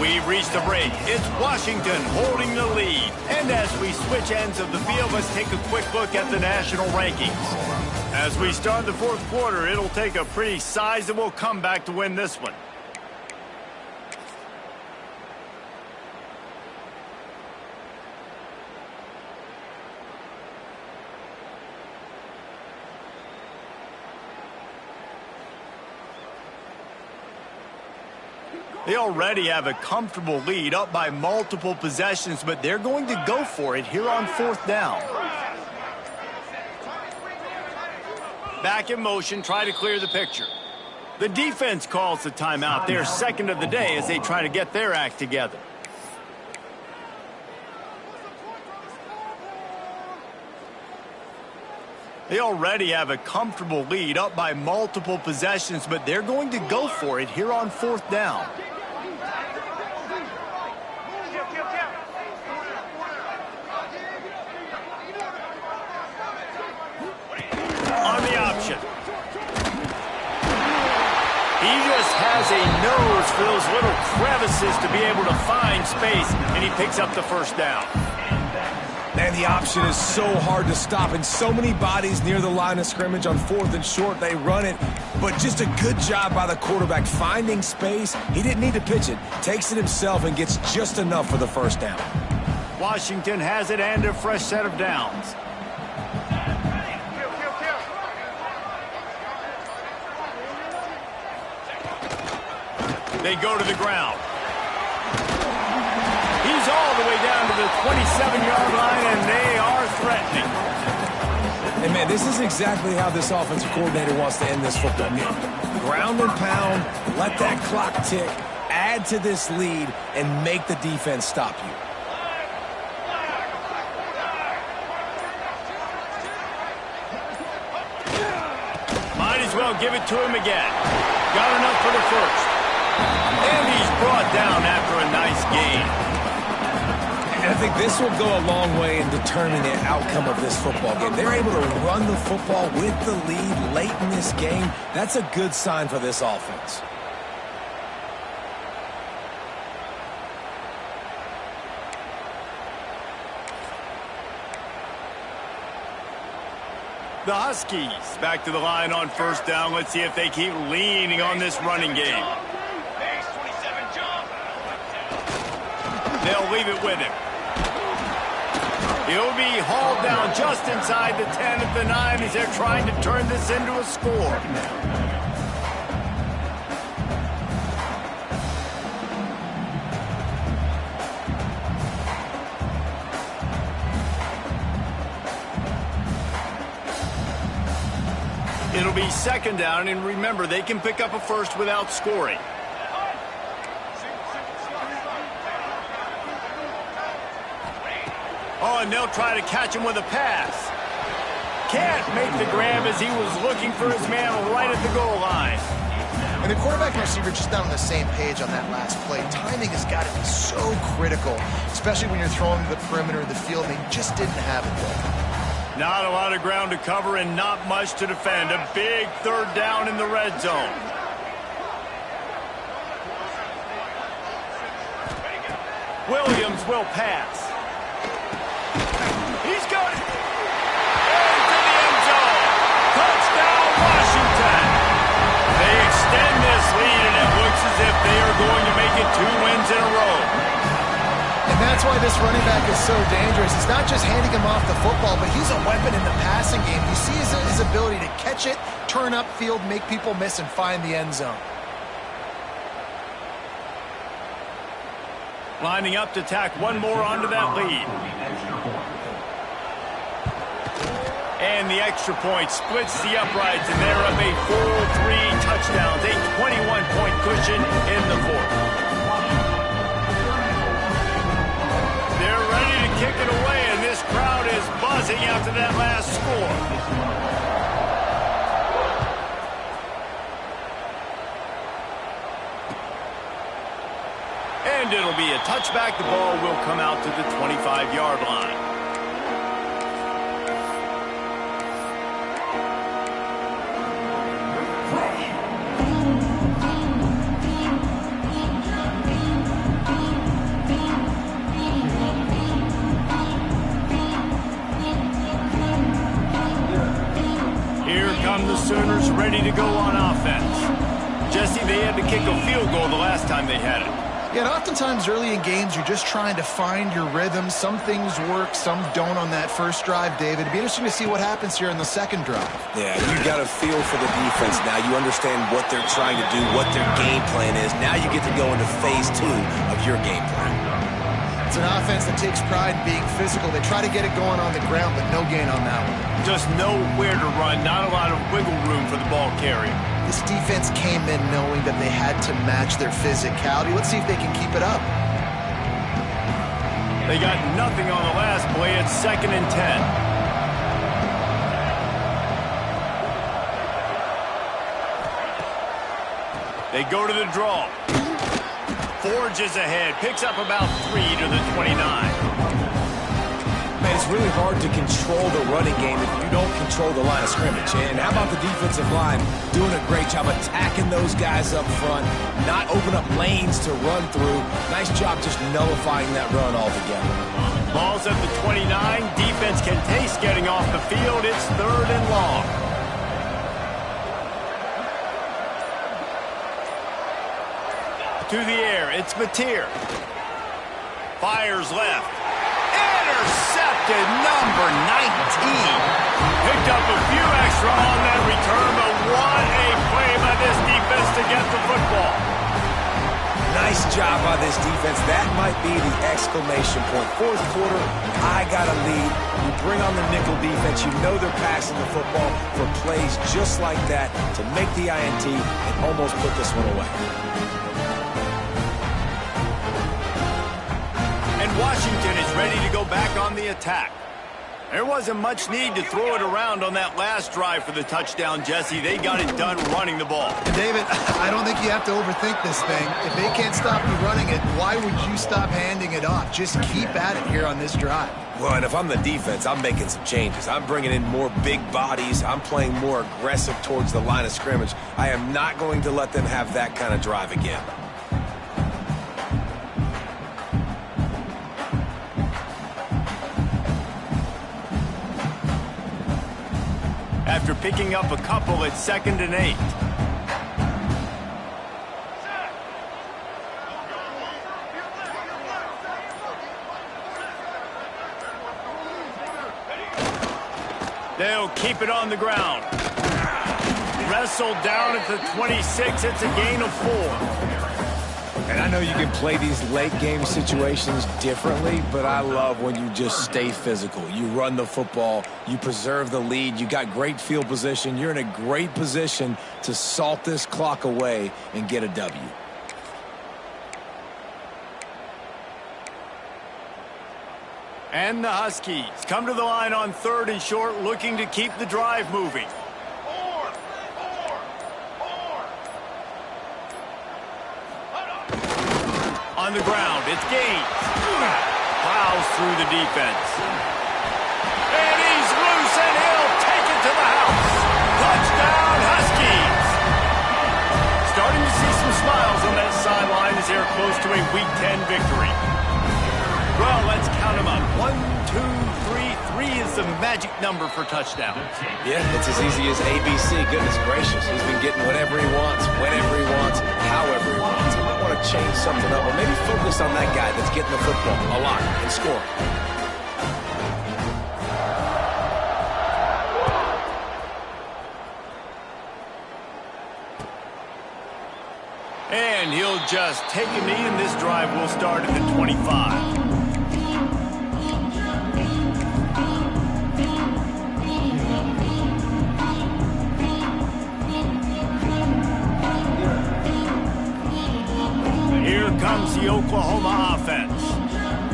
We've reached the break. It's Washington holding the lead. And as we switch ends of the field, let's take a quick look at the national rankings. As we start the 4th quarter, it'll take a pretty sizable comeback to win this one. They already have a comfortable lead up by multiple possessions, but they're going to go for it here on 4th down. Back in motion, try to clear the picture. The defense calls the timeout, their 2nd of the day, as they try to get their act together. They already have a comfortable lead up by multiple possessions, but they're going to go for it here on 4th down. On the option. He just has a nose for those little crevices to be able to find space, and he picks up the first down. And the option is so hard to stop, and so many bodies near the line of scrimmage on 4th and short. They run it, but just a good job by the quarterback finding space. He didn't need to pitch it. Takes it himself and gets just enough for the first down. Washington has it and a fresh set of downs. They go to the ground. He's all the way down to the 27-yard line, and they are threatening. And, man, this is exactly how this offensive coordinator wants to end this football game. Ground and pound, let that clock tick, add to this lead, and make the defense stop you. Might as well give it to him again. Got enough for the first. And he's brought down after a nice gain. And I think this will go a long way in determining the outcome of this football game. They're able to run the football with the lead late in this game. That's a good sign for this offense. The Huskies back to the line on first down. Let's see if they keep leaning on this running game. Base 27, jump. They'll leave it with him. He'll be hauled down just inside the 10 at the 9 as they're trying to turn this into a score. It'll be second down, and remember, they can pick up a first without scoring. Oh, and they'll try to catch him with a pass. Can't make the grab as he was looking for his man right at the goal line. And the quarterback and receiver just not on the same page on that last play. Timing has got to be so critical, especially when you're throwing to the perimeter of the field. They just didn't have it there. Not a lot of ground to cover and not much to defend. A big third down in the red zone. Williams will pass. He's got it. Into the end zone. Touchdown, Washington. They extend this lead, and it looks as if they are going to make it 2 wins in a row. And that's why this running back is so dangerous. It's not just handing him off the football, but he's a weapon in the passing game. You see his ability to catch it, turn upfield, make people miss, and find the end zone. Lining up to tack one more onto that lead. And the extra point splits the uprights, and they're up a full 3 touchdowns, a 21-point cushion in the fourth. They're ready to kick it away, and this crowd is buzzing after that last score. And it'll be a touchback. The ball will come out to the 25-yard line. The Sooners ready to go on offense. Jesse, they had to kick a field goal the last time they had it. Yeah, and oftentimes early in games, you're just trying to find your rhythm. Some things work, some don't on that first drive, David. It'd be interesting to see what happens here in the second drive. Yeah, you got a feel for the defense now. You understand what they're trying to do, what their game plan is. Now you get to go into phase 2 of your game plan. It's an offense that takes pride in being physical. They try to get it going on the ground, but no gain on that one. Just nowhere to run, not a lot of wiggle room for the ball carrier. This defense came in knowing that they had to match their physicality. Let's see if they can keep it up. They got nothing on the last play. It's 2nd and 10. They go to the draw. Forges ahead, picks up about 3 to the 29. Man, it's really hard to control the running game if you don't control the line of scrimmage. And how about the defensive line doing a great job attacking those guys up front, not open up lanes to run through. Nice job just nullifying that run altogether. Ball's at the 29. Defense can taste getting off the field. It's 3rd and long. To the air, it's Mateer. Fires left. Intercepted, number 19. Picked up a few extra on that return, but what a play by this defense to get the football. Nice job by this defense. That might be the exclamation point. Fourth quarter, I got a lead. You bring on the nickel defense. You know they're passing the football for plays just like that to make the INT and almost put this one away. And Washington is ready to go back on the attack. There wasn't much need to throw it around on that last drive for the touchdown, Jesse. They got it done running the ball. And David, I don't think you have to overthink this thing. If they can't stop you running it, why would you stop handing it off? Just keep at it here on this drive. Well, and if I'm the defense, I'm making some changes. I'm bringing in more big bodies. I'm playing more aggressive towards the line of scrimmage. I am not going to let them have that kind of drive again. after picking up a couple at 2nd and 8. They'll keep it on the ground. Wrestled down at the 26. It's a gain of 4. And I know you can play these late game situations differently, but I love when you just stay physical. You run the football, you preserve the lead, you got great field position, you're in a great position to salt this clock away and get a W. And the Huskies come to the line on 3rd and short, looking to keep the drive moving. On the ground, it's Gaines. Plows through the defense. And he's loose, and he'll take it to the house. Touchdown, Huskies. Starting to see some smiles on that sideline as they're close to a Week 10 victory. Well, let's count them up. 1, 2, 3. 3 is the magic number for touchdowns. Yeah, it's as easy as ABC. Goodness gracious. He's been getting whatever he wants, whenever he wants, however he wants. He might want to change something up, or maybe focus on that guy that's getting the football a lot and scoring. And he'll just take a knee, and this drive will start at the 25. Here comes the Oklahoma offense.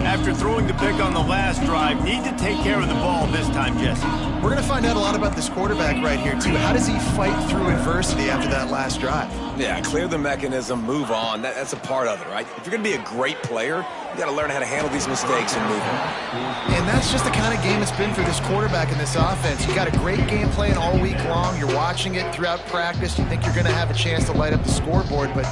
After throwing the pick on the last drive, need to take care of the ball this time, Jesse. We're going to find out a lot about this quarterback right here, too. How does he fight through adversity after that last drive? Yeah, clear the mechanism, move on. That's a part of it, right? If you're going to be a great player, you got to learn how to handle these mistakes and move on. And that's just the kind of game it's been for this quarterback in this offense. You got a great game plan all week long. You're watching it throughout practice. You think you're going to have a chance to light up the scoreboard, but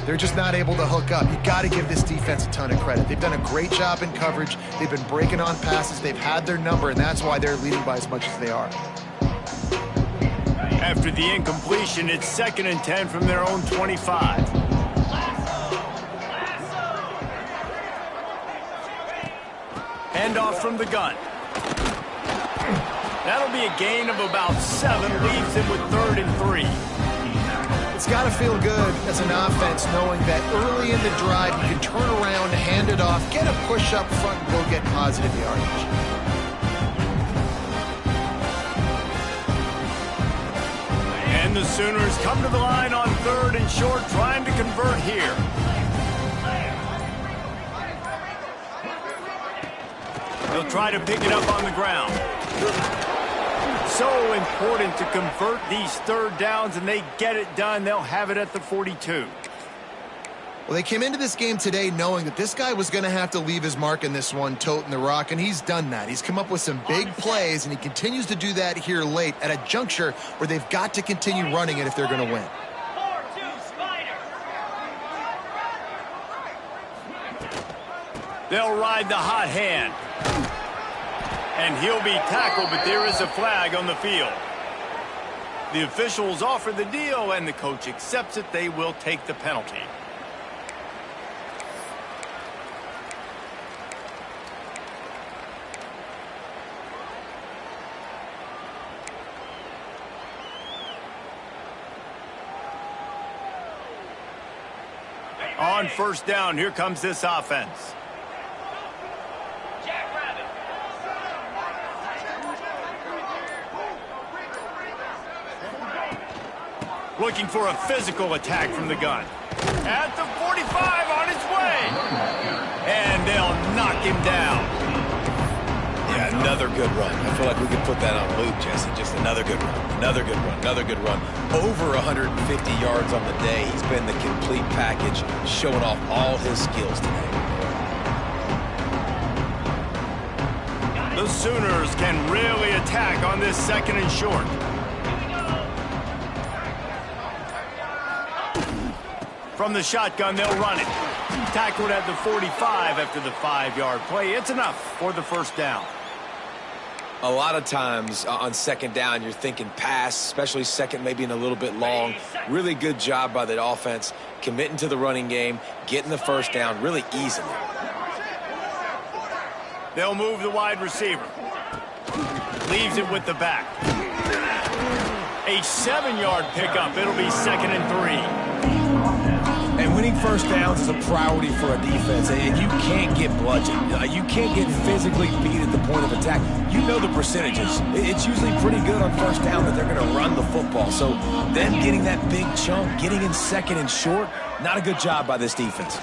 they're just not able to hook up. You got to give this defense a ton of credit. They've done a great job in coverage. They've been breaking on passes. They've had their number, and that's why they're leading by as much as they are. After the incompletion, it's 2nd and 10 from their own 25. Handoff from the gun. That'll be a gain of about 7, leaves him with 3rd and 3. It's got to feel good as an offense knowing that early in the drive you can turn around, hand it off, get a push up front, and go get positive yardage. And the Sooners come to the line on 3rd and short, trying to convert here. They'll try to pick it up on the ground. So important to convert these 3rd downs, and they get it done. They'll have it at the 42. Well, they came into this game today knowing that this guy was going to have to leave his mark in this one, toting the rock, and he's done that. He's come up with some big plays, and he continues to do that here late at a juncture where they've got to continue running it if they're going to win. They'll ride the hot hand. And he'll be tackled, but there is a flag on the field. The officials offer the deal, and the coach accepts it. They will take the penalty. On 1st down, here comes this offense. Looking for a physical attack from the gun. At the 45, on his way. And they'll knock him down. Yeah, another good run. I feel like we could put that on loop, Jesse. Just another good run, another good run, another good run. Over 150 yards on the day. He's been the complete package, showing off all his skills today. The Sooners can really attack on this 2nd and short. From the shotgun, they'll run it. Tackled at the 45 after the 5-yard play. It's enough for the 1st down. A lot of times on second down, you're thinking pass, especially second, maybe in a little bit long. Really good job by the offense, committing to the running game, getting the first down really easily. They'll move the wide receiver. Leaves it with the back. A 7-yard pickup. It'll be 2nd and 3. And winning first downs is a priority for a defense, and you can't get bludgeoned. You can't get physically beat at the point of attack. You know the percentages. It's usually pretty good on first down that they're going to run the football. So them getting that big chunk, getting in second and short, not a good job by this defense.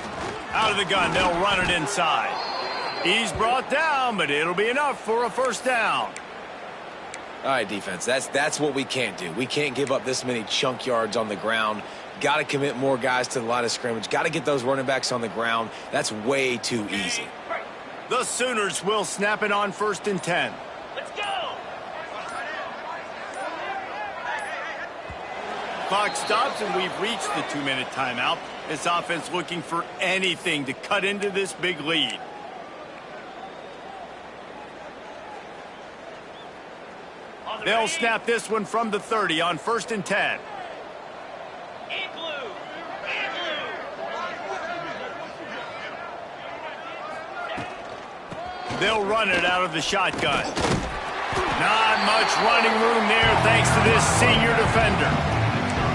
Out of the gun, they'll run it inside. He's brought down, but it'll be enough for a first down. All right, defense, that's what we can't do. We can't give up this many chunk yards on the ground. Got to commit more guys to the line of scrimmage. Got to get those running backs on the ground. That's way too easy. The Sooners will snap it on 1st and 10. Let's go! Clock stops, and we've reached the 2-minute timeout. This offense looking for anything to cut into this big lead. They'll snap this one from the 30 on 1st and 10. They'll run it out of the shotgun. Not much running room there thanks to this senior defender.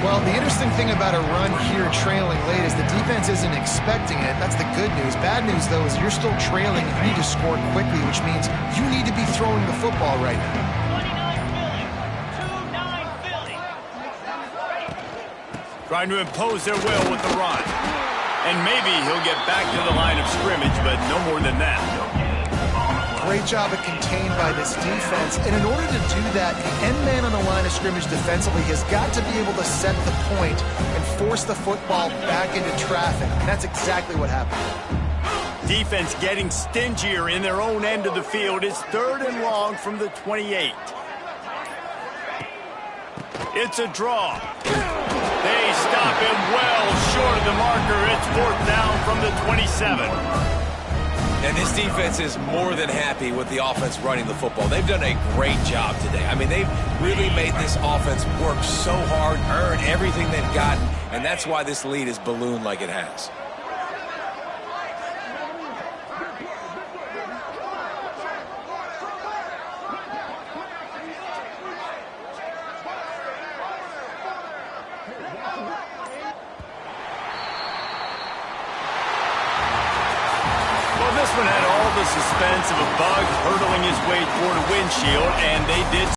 Well, the interesting thing about a run here trailing late is the defense isn't expecting it. That's the good news. Bad news, though, is you're still trailing and you need to score quickly, which means you need to be throwing the football right now. 29 Philly. 2-9 Philly. Trying to impose their will with the run. And maybe he'll get back to the line of scrimmage, but no more than that. Great job at contained by this defense. And in order to do that, the end man on the line of scrimmage defensively has got to be able to set the point and force the football back into traffic. And that's exactly what happened. Defense getting stingier in their own end of the field. It's 3rd and long from the 28. It's a draw. They stop him well short of the marker. It's 4th down from the 27. And this defense is more than happy with the offense running the football. They've done a great job today. I mean, they've really made this offense work so hard, earn everything they've gotten, and that's why this lead is ballooned like it has. This one had all the suspense of a bug hurtling his way toward a windshield, and they did